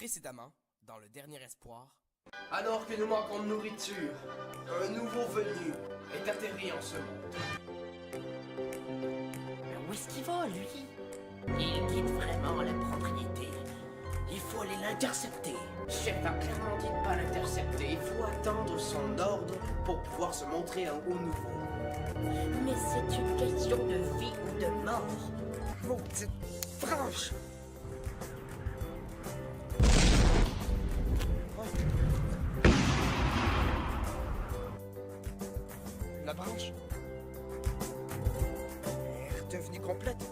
Précédemment, dans le dernier espoir. Alors que nous manquons de nourriture, un nouveau venu est atterri en ce monde. Mais où est-ce qu'il va, lui? Il quitte vraiment la propriété. Il faut aller l'intercepter. Chef a clairement dit de pas l'intercepter. Il faut attendre son ordre pour pouvoir se montrer un haut nouveau. Mais c'est une question de vie ou de mort. Maudite franche! La branche est redevenue complète.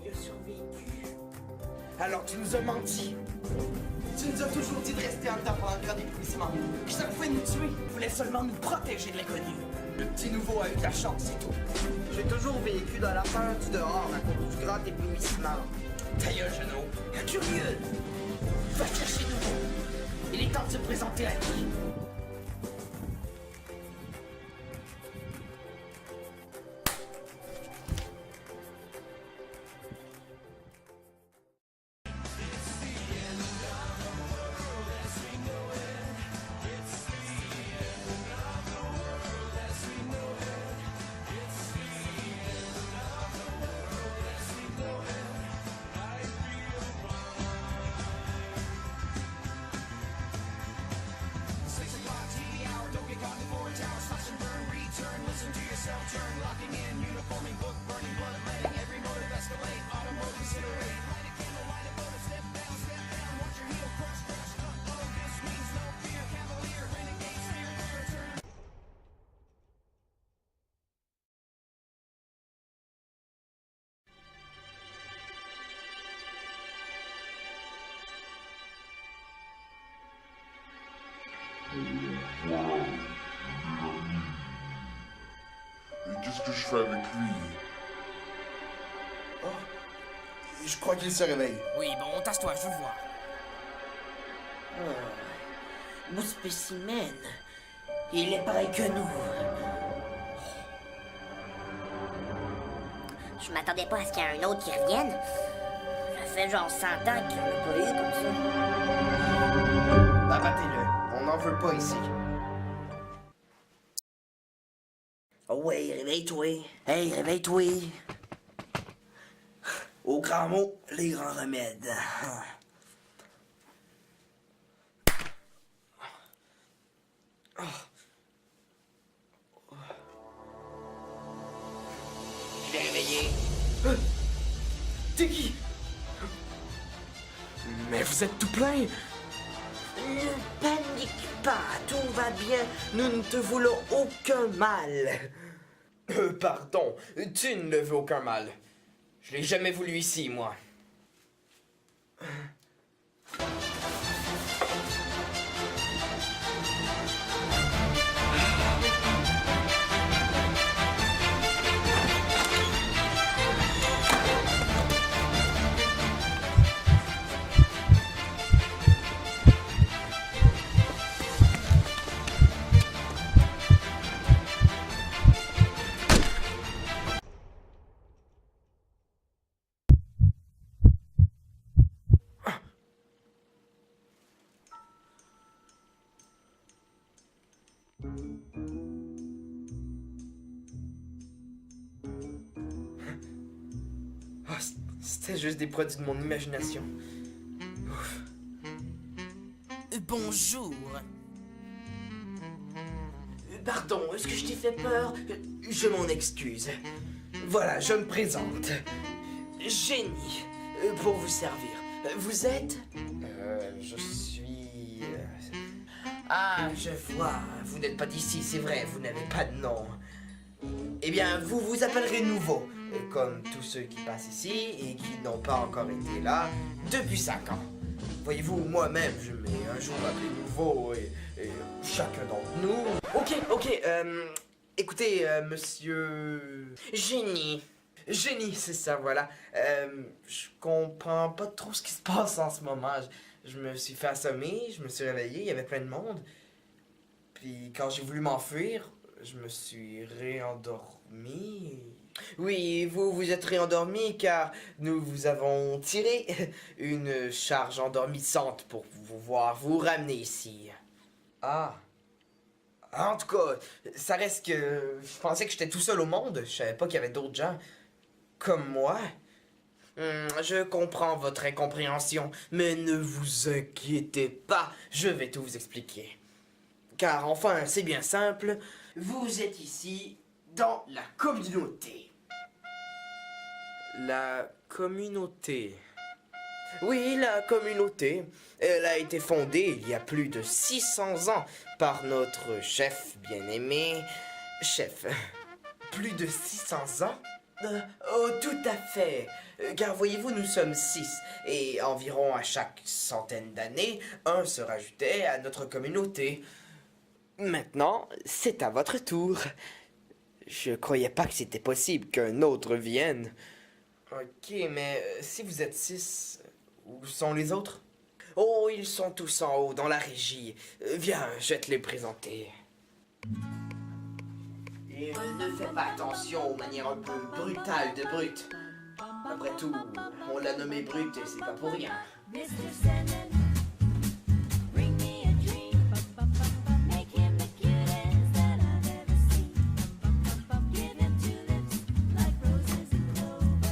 Il a survécu. Alors tu nous as menti. Tu nous as toujours dit de rester en dedans pendant le grand éblouissement. Que ça pouvait nous tuer. Il voulait seulement nous protéger de l'inconnu. Le petit nouveau a eu de la chance, c'est tout. J'ai toujours vécu dans la peur du dehors à cause du grand éblouissement. Ta gueule, genou. Curieux. Va chercher nouveau. Il est temps de se présenter à lui. Voilà, et qu'est-ce que je fais avec lui? Oh, je crois qu'il se réveille. Oui, bon, tasse-toi, je veux voir. Beau spécimen. Il est pareil que nous. Je m'attendais pas à ce qu'il y ait un autre qui revienne. Ça fait genre 100 ans qu'il n'y en a pas eu comme ça. Abattez-le, on n'en veut pas ici. Oh ouais, réveille-toi. Hey, réveille-toi. Au grand mot, les grands remèdes. Je l'ai réveillé. T'es qui? Mais vous êtes tout plein. Ne panique pas, tout va bien. Nous ne te voulons aucun mal. Pardon, tu ne le veux aucun mal. Je l'ai jamais voulu ici, moi. Ah, c'était juste des produits de mon imagination. Ouf. Bonjour. Pardon, est-ce que je t'ai fait peur? Je m'en excuse. Voilà, je me présente. Génie, pour vous servir. Vous êtes? Je suis... Ah, je vois. Vous n'êtes pas d'ici, c'est vrai, vous n'avez pas de nom. Eh bien, vous vous appellerez Nouveau, comme tous ceux qui passent ici et qui n'ont pas encore été là depuis 5 ans. Voyez-vous, moi-même, je m'ai un jour appelé Nouveau et chacun d'entre nous... Ok, écoutez, monsieur... Génie. Génie, c'est ça, voilà. Je comprends pas trop ce qui se passe en ce moment. Je me suis fait assommer, je me suis réveillé, il y avait plein de monde. Puis quand j'ai voulu m'enfuir, je me suis réendormi. Oui, vous vous êtes réendormi car nous vous avons tiré une charge endormissante pour vous ramener ici. Ah. En tout cas, ça reste que je pensais que j'étais tout seul au monde. Je savais pas qu'il y avait d'autres gens comme moi. Je comprends votre incompréhension, mais ne vous inquiétez pas, je vais tout vous expliquer. Car enfin, c'est bien simple, vous êtes ici dans la communauté. La communauté. Oui, la communauté. Elle a été fondée il y a plus de 600 ans par notre chef bien-aimé. Chef. Plus de 600 ans? Oh, tout à fait. Car voyez-vous, nous sommes 6. Et environ à chaque centaine d'années, un se rajoutait à notre communauté. Maintenant, c'est à votre tour. Je croyais pas que c'était possible qu'un autre vienne. Ok, mais si vous êtes 6, où sont les autres? Oh, ils sont tous en haut, dans la régie. Viens, je vais te les présenter. Et ne fais pas attention aux manières un peu brutales de Brut. Après tout, on l'a nommé Brut et c'est pas pour rien. Mr. Sandman, bring me a dream. Make him the cutest that I've ever seen. Give him 2 lips like roses and clover.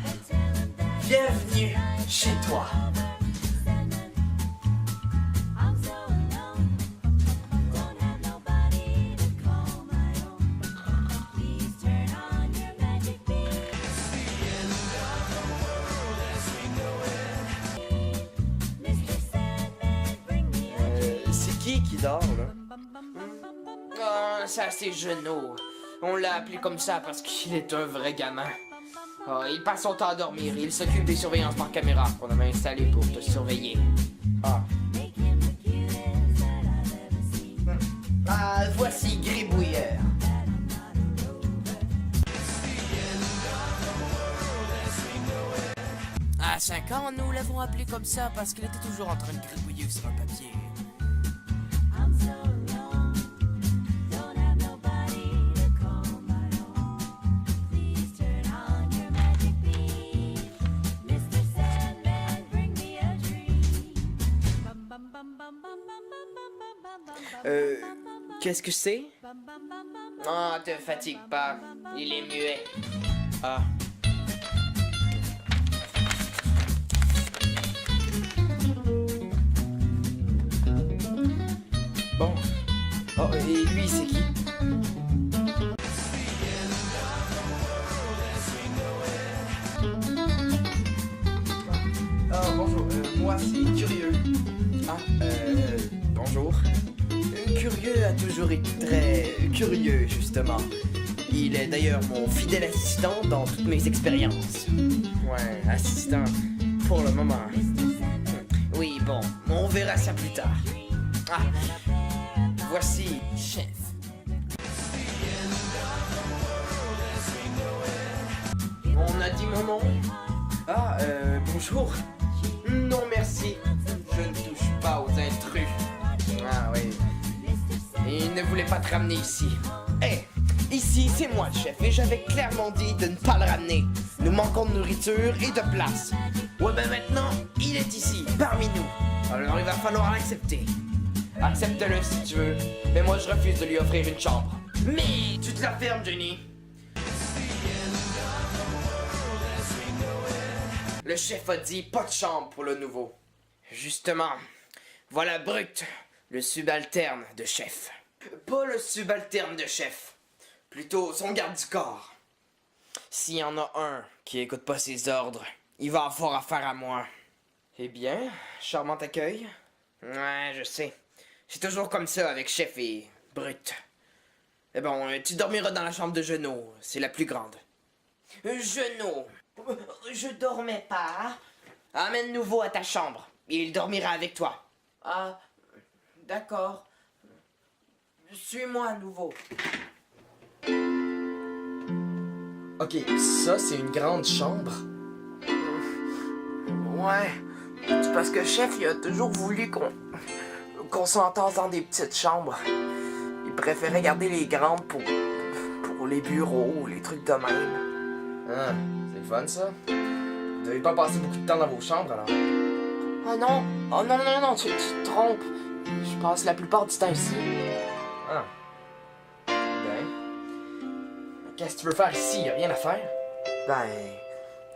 And tell him that Bienvenue chez toi. Sandman, I'm so alone. Don't have nobody to call my own. Please turn on your magic beam. Mr. Sandman, bring me a C'est qui dort, là? Ah, ça c'est Genou. On l'a appelé comme ça parce qu'il est un vrai gamin. Ah, il passe son temps à dormir et il s'occupe des surveillances par caméra qu'on avait installées pour te surveiller. Ah. make him the cutest that I've ever seen. Ah, voici Gribouilleur. À 5 ans, nous l'avons appelé comme ça parce qu'il était toujours en train de gribouiller sur un papier. I'm so alone, don't have nobody to call my own. Please turn on your magic beam. Mr. Sandman, bring me a dream. Bum, bum, bum, bum, bum, bum, bum, bum, bum, bum, Qu'est-ce que c'est? bum, bum, bum, bum, Ah, te fatigue pas. Il est muet. Ah. Bon. Oh, et lui, c'est qui? Ah, bonjour. Moi, c'est Curieux. Ah, bonjour. Curieux a toujours été très curieux, justement. Il est d'ailleurs mon fidèle assistant dans toutes mes expériences. Ouais, assistant pour le moment. Oui, bon, on verra ça plus tard. Ah, voici Chef. On a dit mon nom? Ah, bonjour. Non, merci. Je ne touche pas aux intrus. Ah, oui. Il ne voulait pas te ramener ici. Hé, ici, c'est moi le chef et j'avais clairement dit de ne pas le ramener. Nous manquons de nourriture et de place. Ouais, ben maintenant, il est ici, parmi nous. Alors il va falloir l'accepter. Accepte-le si tu veux. Mais moi, je refuse de lui offrir une chambre. Mais tu te la fermes, Jenny. Le chef a dit pas de chambre pour le nouveau. Justement, voilà Brut, le subalterne de chef. Pas le subalterne de chef, plutôt son garde du corps. S'il y en a un qui écoute pas ses ordres, il va avoir affaire à moi. Eh bien, charmant accueil. Ouais, je sais. C'est toujours comme ça avec chef et Brut. Eh bon, tu dormiras dans la chambre de Genou, c'est la plus grande. Genou, je dormais pas. Amène Nouveau à ta chambre, et il dormira avec toi. Ah, d'accord. Suis-moi, Nouveau. Ok, ça, c'est une grande chambre. Ouais, c'est parce que chef, il a toujours voulu qu'on s'entasse dans des petites chambres. Il préférait garder les grandes pour les bureaux, les trucs de même. Ah, c'est le fun ça. Vous devez pas passer beaucoup de temps dans vos chambres alors. Oh non! Oh non, tu te trompes. Je passe la plupart du temps ici. Ah. Ben. Qu'est-ce que tu veux faire ici? Y'a rien à faire? Ben,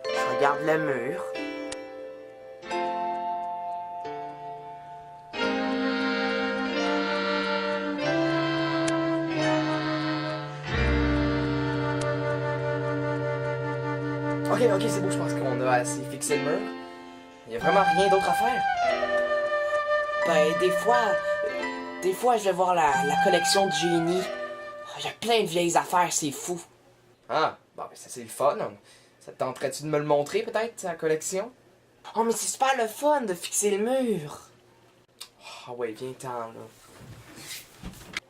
je regarde le mur. Ok, c'est beau, je pense qu'on a assez fixé le mur. Y'a vraiment rien d'autre à faire? Ben, des fois, je vais voir la collection de génie. Il y a plein de vieilles affaires, c'est fou. Ah, bon, ben ça c'est le fun. Ça te tenterait-tu de me le montrer peut-être, ta collection? Oh, mais c'est super le fun de fixer le mur. Ah ouais, viens-t'en là.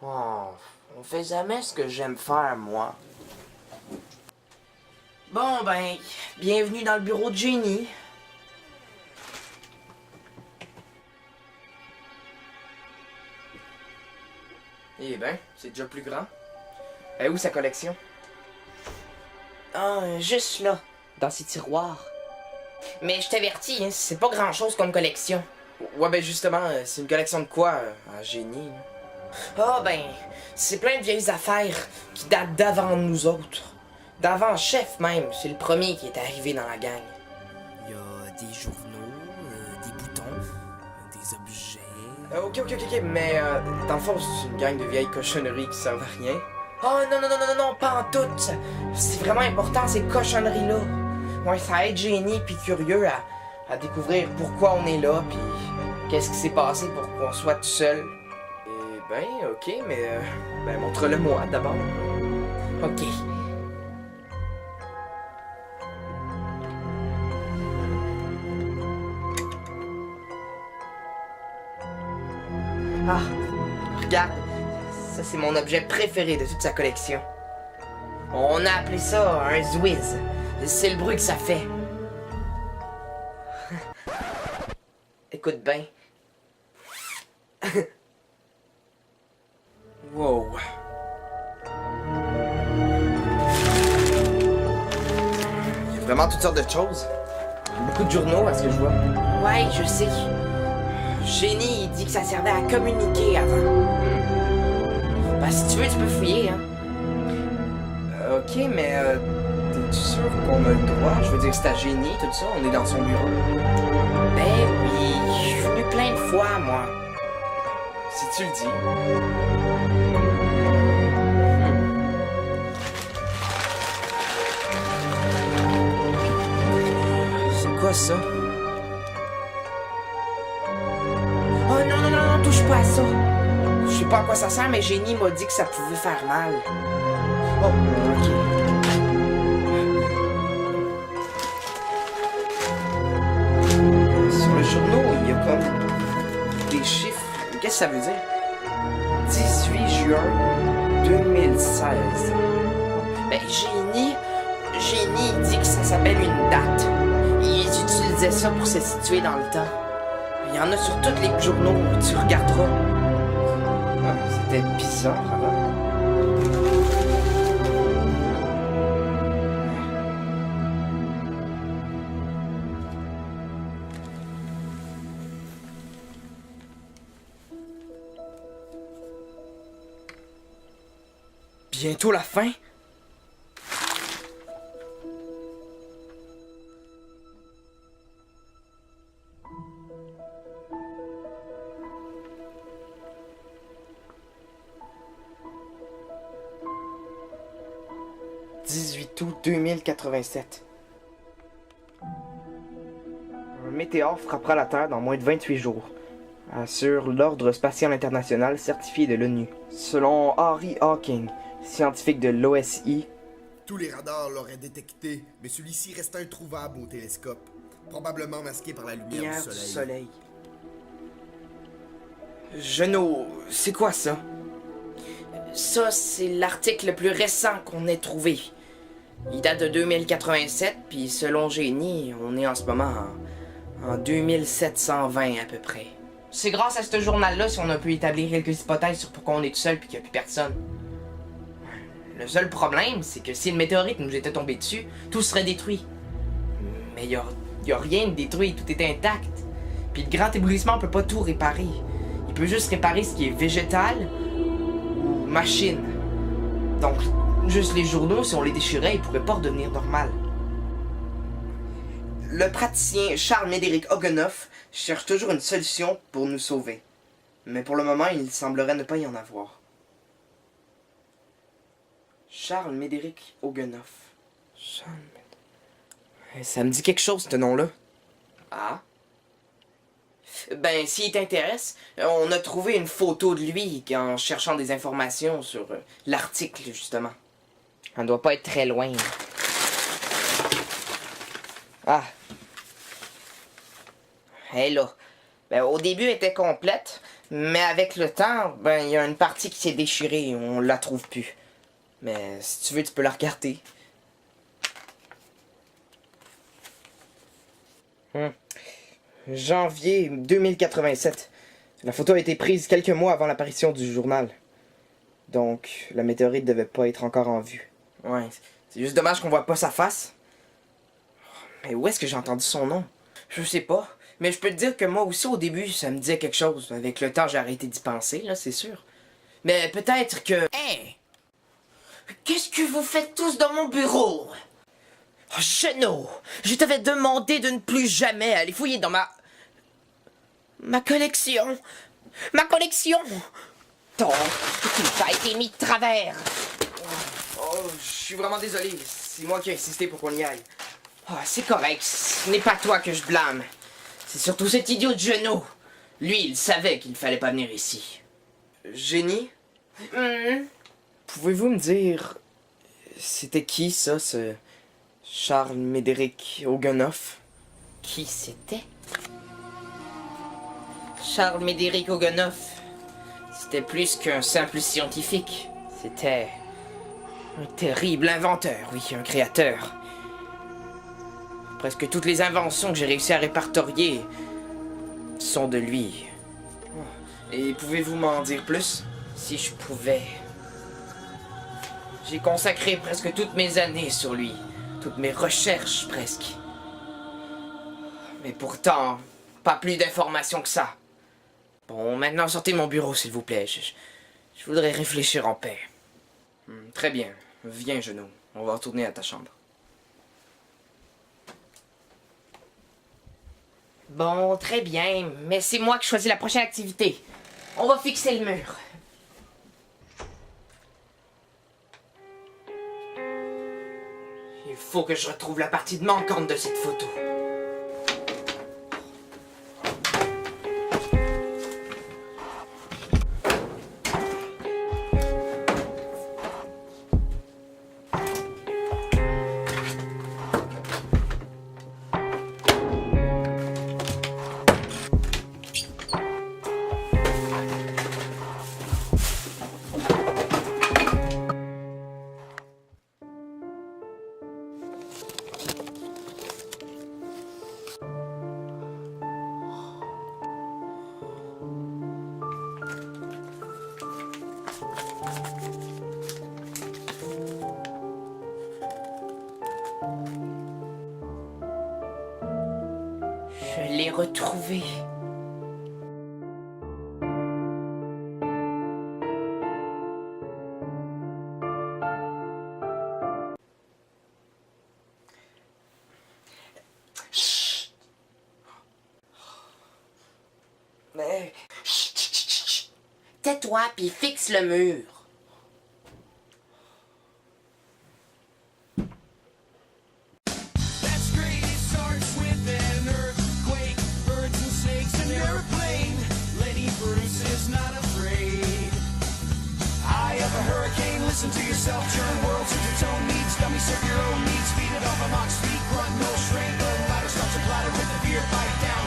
Oh, on fait jamais ce que j'aime faire, moi. Bon, ben, bienvenue dans le bureau de génie. Eh ben, c'est déjà plus grand. Et où sa collection? Ah, juste là, dans ces tiroirs. Mais je t'avertis, hein, c'est pas grand-chose comme collection. Ouais, ben justement, c'est une collection de quoi, un génie? Ah, ben, c'est plein de vieilles affaires qui datent d'avant nous autres. D'avant Chef même, c'est le premier qui est arrivé dans la gang. Il y a des journaux, des boutons, des objets... Ok, mais dans le fond, c'est une gang de vieilles cochonneries qui servent à rien. Oh non, pas en tout. C'est vraiment important ces cochonneries-là. Ouais, ça aide génie puis curieux à découvrir pourquoi on est là puis qu'est-ce qui s'est passé pour qu'on soit tout seul. Eh ben, ok, mais ben montre-le moi d'abord. Ok. Ah, regarde. Ça, c'est mon objet préféré de toute sa collection. On a appelé ça un Zwiz. C'est le bruit que ça fait. Écoute bien. Wow. Il y a vraiment toutes sortes de choses. Beaucoup de journaux, à ce que je vois. Ouais, je sais. Génie, il dit que ça servait à communiquer avant. Ben, si tu veux, tu peux fouiller, hein. Ok, mais t'es-tu sûr qu'on a le droit? Je veux dire, c'est à génie, tout ça, on est dans son bureau. Ben oui, je suis venu plein de fois, moi. Si tu le dis. C'est quoi ça? Oh non, touche pas à ça. Je sais pas à quoi ça sert, mais Génie m'a dit que ça pouvait faire mal. Oh, ok. Sur le journaux, il y a comme des chiffres. Qu'est-ce que ça veut dire? 18 juin 2016. Ben, Génie dit que ça s'appelle une date. Ils utilisaient ça pour se situer dans le temps. Il y en a sur tous les journaux, tu regarderas. Ah, c'était bizarre avant. Bientôt la fin? « 18 août 2087. Un météore frappera la Terre dans moins de 28 jours, assure l'Ordre spatial international certifié de l'ONU. Selon Harry Hawking, scientifique de l'OSI, tous les radars l'auraient détecté, mais celui-ci reste introuvable au télescope, probablement masqué par la lumière du soleil. Genou, c'est quoi ça? Ça, c'est l'article le plus récent qu'on ait trouvé. Il date de 2087, puis selon Génie, on est en ce moment en 2720 à peu près. C'est grâce à ce journal-là si on a pu établir quelques hypothèses sur pourquoi on est tout seul puis qu'il n'y a plus personne. Le seul problème, c'est que si le météorite nous était tombé dessus, tout serait détruit. Mais y a rien de détruit, tout est intact. Puis le grand éblouissement peut pas tout réparer. Il peut juste réparer ce qui est végétal ou machine. Donc, juste les journaux, si on les déchirait, ils pourraient pas redevenir normal. Le praticien Charles-Médéric Ogonoff cherche toujours une solution pour nous sauver. Mais pour le moment, il semblerait ne pas y en avoir. Charles-Médéric Ogonoff. Ça me dit quelque chose, ce nom-là. Ah? Ben, s'il t'intéresse, on a trouvé une photo de lui en cherchant des informations sur l'article, justement. On doit pas être très loin. Ah. Elle là. Ben, au début, elle était complète, mais avec le temps, ben, il y a une partie qui s'est déchirée et on la trouve plus. Mais si tu veux, tu peux la regarder. Janvier 2087. La photo a été prise quelques mois avant l'apparition du journal. Donc, la météorite devait pas être encore en vue. Ouais, c'est juste dommage qu'on voit pas sa face. Mais où est-ce que j'ai entendu son nom? Je sais pas. Mais je peux te dire que moi aussi, au début, ça me disait quelque chose. Avec le temps, j'ai arrêté d'y penser, là, c'est sûr. Mais peut-être que... Hey! Qu'est-ce que vous faites tous dans mon bureau? Oh, Jeannot, je t'avais demandé de ne plus jamais aller fouiller dans ma collection. Ma collection! Donc, tout a été mis de travers. Oh, je suis vraiment désolé. C'est moi qui ai insisté pour qu'on y aille. Oh, c'est correct. Ce n'est pas toi que je blâme. C'est surtout cet idiot de Jeannot. Lui, il savait qu'il fallait pas venir ici. Génie? Pouvez-vous me dire... C'était qui, ça, ce... Charles-Médéric Ogonoff? Qui c'était? Charles-Médéric Ogonoff. C'était plus qu'un simple scientifique. C'était... un terrible inventeur, oui, un créateur. Presque toutes les inventions que j'ai réussi à répertorier sont de lui. Et pouvez-vous m'en dire plus? Si je pouvais... J'ai consacré presque toutes mes années sur lui. Toutes mes recherches, presque. Mais pourtant, pas plus d'informations que ça. Bon, maintenant, sortez de mon bureau, s'il vous plaît. Je voudrais réfléchir en paix. Très bien. Viens, Jeannot. On va retourner à ta chambre. Bon, très bien. Mais c'est moi qui choisis la prochaine activité. On va fixer le mur. Il faut que je retrouve la partie manquante de cette photo. Je l'ai retrouvé. Chut. Mais... Chut, chut, chut, chut. Tais-toi puis fixe le mur. That's great, it starts with an earthquake, birds and snakes, an airplane. Lenny Bruce is not afraid. Eye of a hurricane, listen to yourself, turn world to its own needs. Dummy, serve your own needs, feed it off a mock speed, grunt, no strain. The ladder starts to clatter with the beer pipe down.